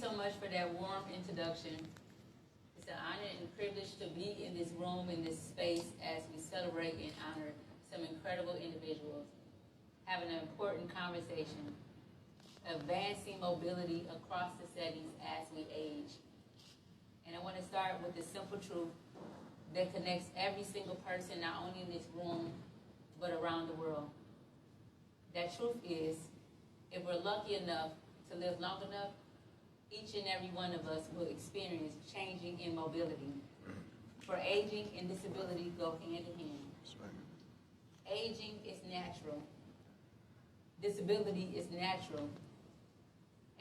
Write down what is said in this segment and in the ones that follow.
so much for that warm introduction. It's an honor and privilege to be in this room, in this space, as we celebrate and honor some incredible individuals, having an important conversation, advancing mobility across the settings as we age. And I want to start with the simple truth that connects every single person, not only in this room, but around the world. That truth is, if we're lucky enough to live long enough, each and every one of us will experience changing in mobility. For aging and disability go hand in hand. Aging is natural. Disability is natural.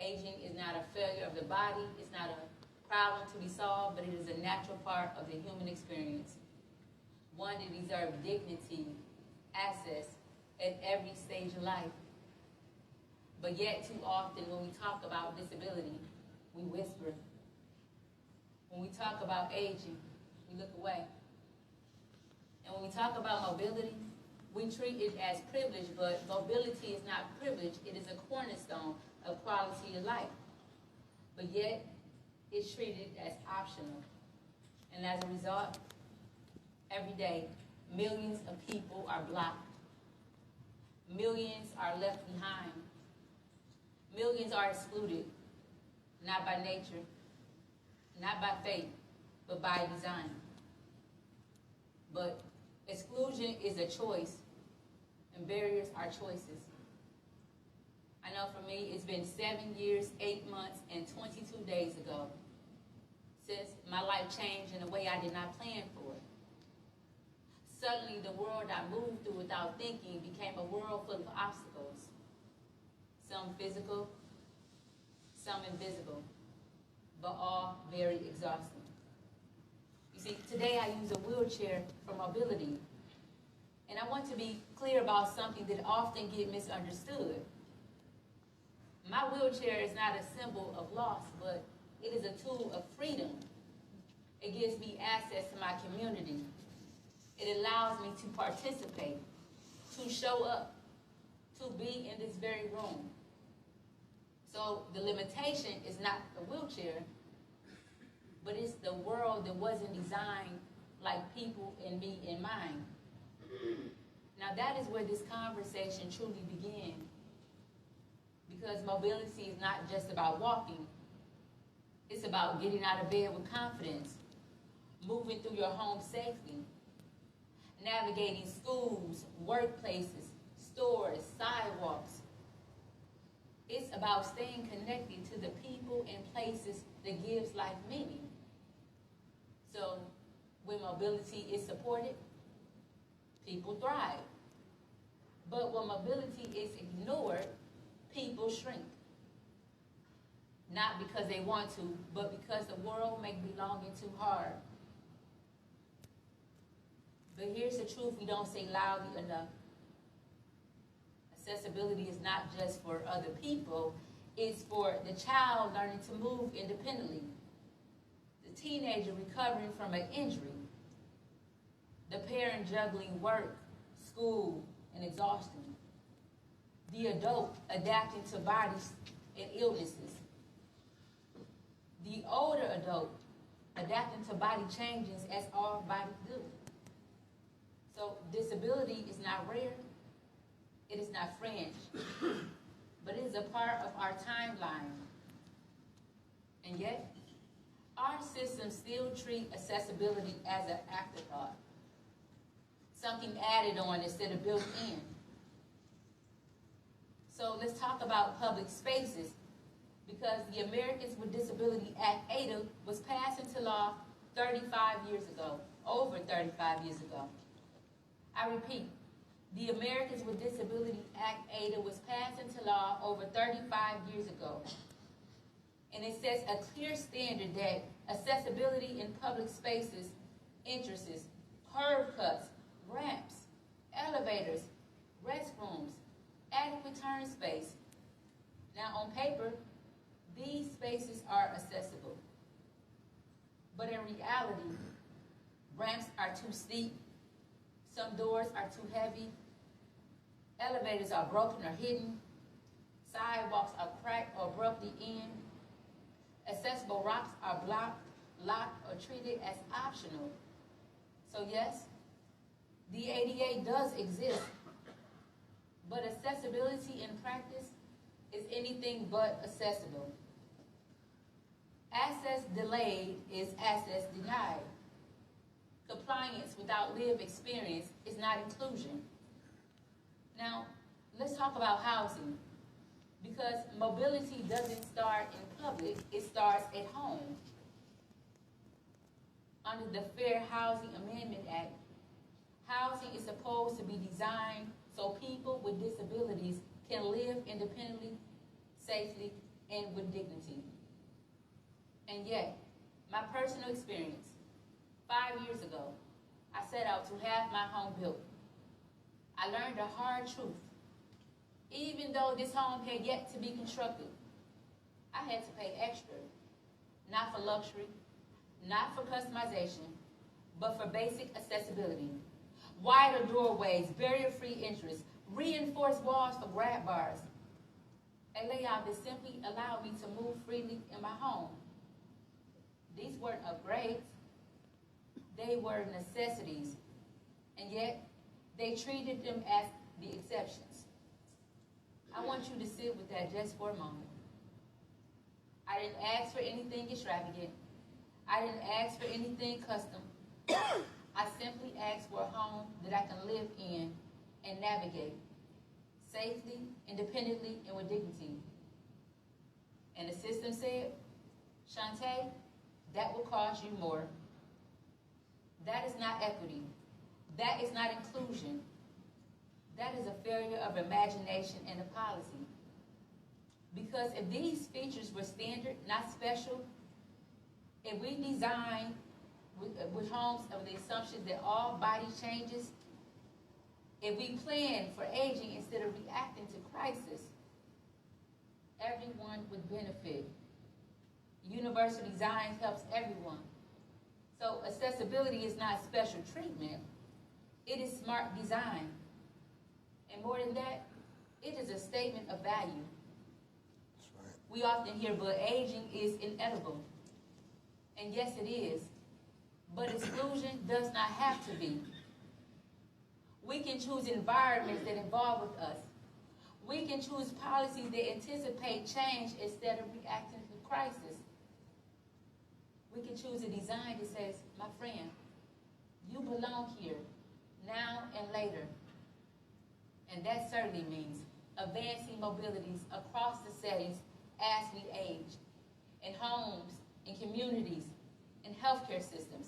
Aging is not a failure of the body. It's not a problem to be solved, but it is a natural part of the human experience. One that deserves dignity, access at every stage of life. But yet too often when we talk about disability, we whisper. When we talk about aging, we look away. And when we talk about mobility, we treat it as privilege, but mobility is not privilege. It is a cornerstone of quality of life. But yet, it's treated as optional. And as a result, every day, millions of people are blocked. Millions are left behind. Millions are excluded, not by nature, not by fate, but by design. But exclusion is a choice, and barriers are choices. I know for me, it's been 7 years, 8 months, and 22 days ago since my life changed in a way I did not plan for. Suddenly, the world I moved through without thinking became a world full of obstacles. Some physical, some invisible, but all very exhausting. You see, today I use a wheelchair for mobility. And I want to be clear about something that often gets misunderstood. My wheelchair is not a symbol of loss, but it is a tool of freedom. It gives me access to my community. It allows me to participate, to show up, to be in this very room. So the limitation is not the wheelchair, but it's the world that wasn't designed like people and me in mind. Now that is where this conversation truly began. Because mobility is not just about walking. It's about getting out of bed with confidence, moving through your home safely, navigating schools, workplaces, stores, sidewalks. It's about staying connected to the people and places that gives life meaning. So when mobility is supported, people thrive. But when mobility is ignored, people shrink. Not because they want to, but because the world may be longing too hard. But here's the truth we don't say loudly enough. Accessibility is not just for other people, it's for the child learning to move independently, the teenager recovering from an injury, the parent juggling work, school, and exhaustion, the adult adapting to bodies and illnesses, the older adult adapting to body changes as all bodies do. So disability is not rare, it is not fringe, but it is a part of our timeline. And yet, our system still treats accessibility as an afterthought, something added on instead of built in. So let's talk about public spaces, because the Americans with Disability Act, ADA, was passed into law 35 years ago, over 35 years ago. I repeat, the Americans with Disability Act, ADA, was passed into law over 35 years ago. And it sets a clear standard that accessibility in public spaces, entrances, curb cuts, ramps, elevators, restrooms, adequate turn space. Now on paper, these spaces are accessible. But in reality, ramps are too steep, some doors are too heavy, elevators are broken or hidden, sidewalks are cracked or abruptly end, Accessible rocks are blocked, locked, or treated as optional. So yes, the ADA does exist, but accessibility in practice is anything but accessible. Access delayed is access denied. Compliance without lived experience is not inclusion. Now, let's talk about housing, because mobility doesn't start in public, it starts at home. Under the Fair Housing Amendment Act, housing is supposed to be designed so people with disabilities can live independently, safely, and with dignity. And yet, my personal experience, 5 years ago, I set out to have my home built. I learned a hard truth. Even though this home had yet to be constructed, I had to pay extra, not for luxury, not for customization, but for basic accessibility. Wider doorways, barrier-free entrance, reinforced walls for grab bars, a layout that simply allowed me to move freely in my home. These weren't upgrades, they were necessities, and yet they treated them as the exceptions. I want you to sit with that just for a moment. I didn't ask for anything extravagant. I didn't ask for anything custom. I simply asked for a home that I can live in and navigate safely, independently, and with dignity. And the system said, Shantae, that will cost you more. That is not equity. That is not inclusion. That is a failure of imagination and a policy. Because if these features were standard, not special, if we design with homes of the assumption that all body changes, if we plan for aging instead of reacting to crisis, everyone would benefit. Universal design helps everyone. So accessibility is not special treatment, it is smart design. And more than that, it is a statement of value. That's right. We often hear, but aging is inevitable. And yes, it is. But exclusion does not have to be. We can choose environments that evolve with us. We can choose policies that anticipate change instead of reacting to crisis. We can choose a design that says, my friend, you belong here, now and later. And that certainly means advancing mobilities across the settings as we age, in homes, in communities, in healthcare systems,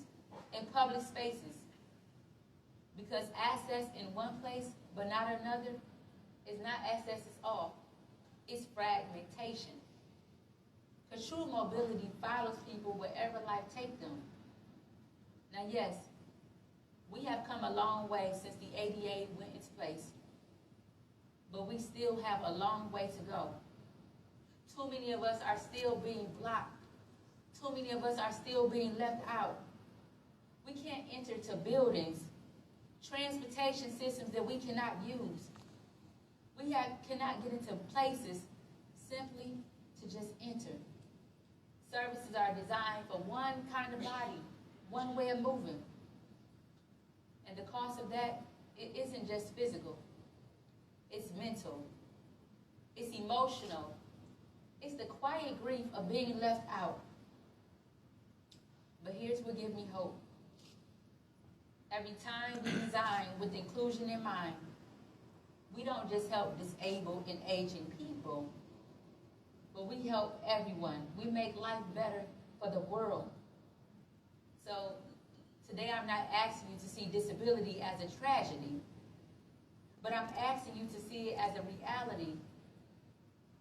in public spaces. Because access in one place but not another is not access at all. It's fragmentation. Because true mobility follows people wherever life takes them. Now yes, we have come a long way since the ADA went into place. But we still have a long way to go. Too many of us are still being blocked. Too many of us are still being left out. We can't enter to buildings, transportation systems that we cannot use. We cannot get into places simply to just enter. Services are designed for one kind of body, one way of moving. And the cost of that, it isn't just physical. It's mental. It's emotional. It's the quiet grief of being left out. But here's what gives me hope. Every time we design with inclusion in mind, we don't just help disabled and aging people, but we help everyone. We make life better for the world. So today I'm not asking you to see disability as a tragedy, but I'm asking you to see it as a reality,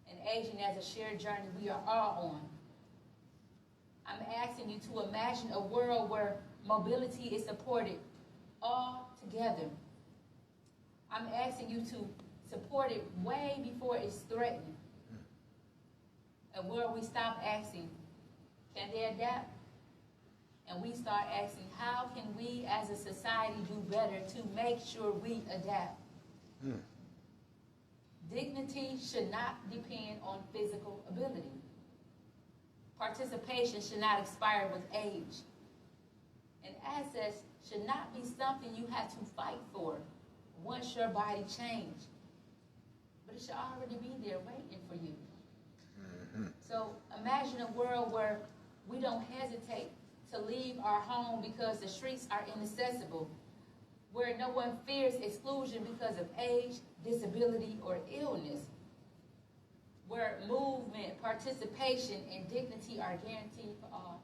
and aging as a shared journey we are all on. I'm asking you to imagine a world where mobility is supported all together. I'm asking you to support it way before it's threatened. A world we stop asking, can they adapt? And we start asking, how can we as a society do better to make sure we adapt? Dignity should not depend on physical ability. Participation should not expire with age. And access should not be something you have to fight for once your body changes. But it should already be there waiting for you. So imagine a world where we don't hesitate to leave our home because the streets are inaccessible, where no one fears exclusion because of age, disability, or illness, where movement, participation, and dignity are guaranteed for all.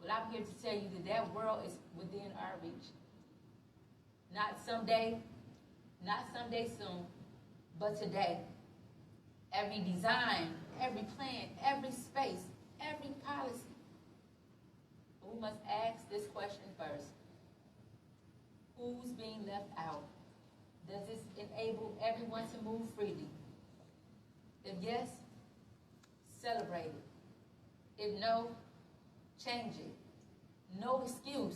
Well, I'm here to tell you that that world is within our reach. Not someday soon, but today. Every design, every plan, every space, every policy. But we must ask this question first. Who's being left out? Does this enable everyone to move freely? If yes, celebrate it. If no, change it. No excuse,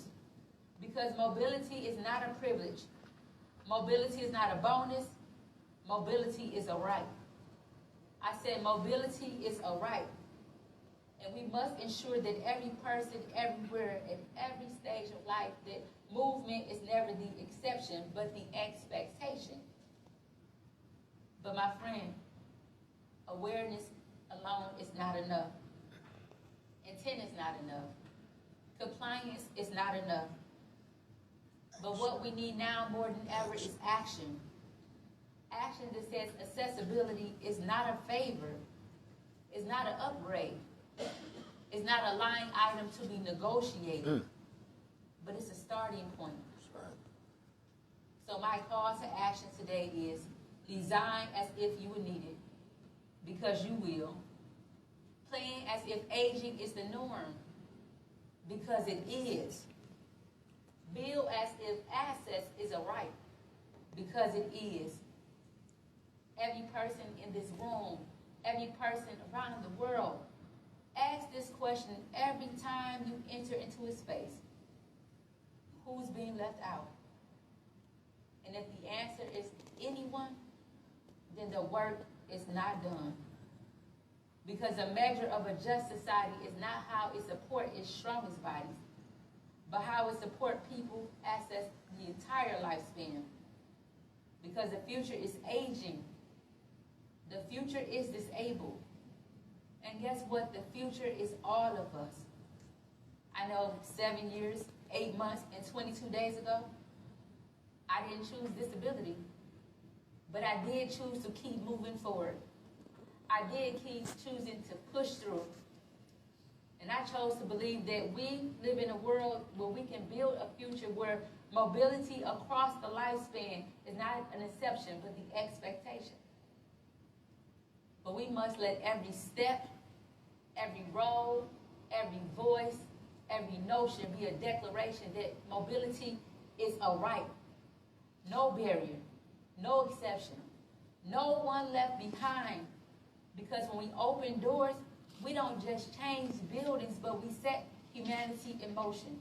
because mobility is not a privilege. Mobility is not a bonus. Mobility is a right. I said mobility is a right. And we must ensure that every person, everywhere, at every stage of life, that movement is never the exception, but the expectation. But my friend, awareness alone is not enough. Intent is not enough. Compliance is not enough. But what we need now more than ever is action. Action that says accessibility is not a favor, is not an upgrade, is not a line item to be negotiated, but it's a starting point. That's right. So my call to action today is design as if you would need it, because you will. Plan as if aging is the norm, because it is. Build as if access is a right, because it is. Every person in this room, every person around the world, ask this question every time you enter into a space. Who's being left out? And if the answer is anyone, then the work is not done. Because a measure of a just society is not how it supports its strongest bodies, but how it supports people access the entire lifespan. Because the future is aging. The future is disabled. And guess what? The future is all of us. I know 7 years, 8 months, and 22 days ago, I didn't choose disability, but I did choose to keep moving forward. I did keep choosing to push through. And I chose to believe that we live in a world where we can build a future where mobility across the lifespan is not an exception, but the expectation. But we must let every step, every role, every voice, every notion be a declaration that mobility is a right. No barrier, no exception, no one left behind. Because when we open doors, we don't just change buildings, but we set humanity in motion.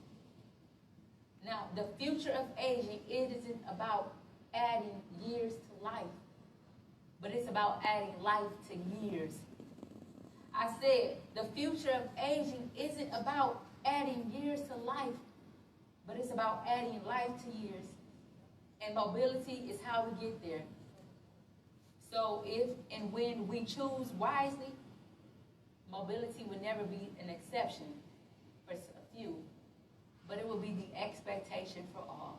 Now, the future of aging, it isn't about adding years to life, but it's about adding life to years. I said the future of aging isn't about adding years to life, but it's about adding life to years. And mobility is how we get there. So if and when we choose wisely, mobility will never be an exception for a few, but it will be the expectation for all.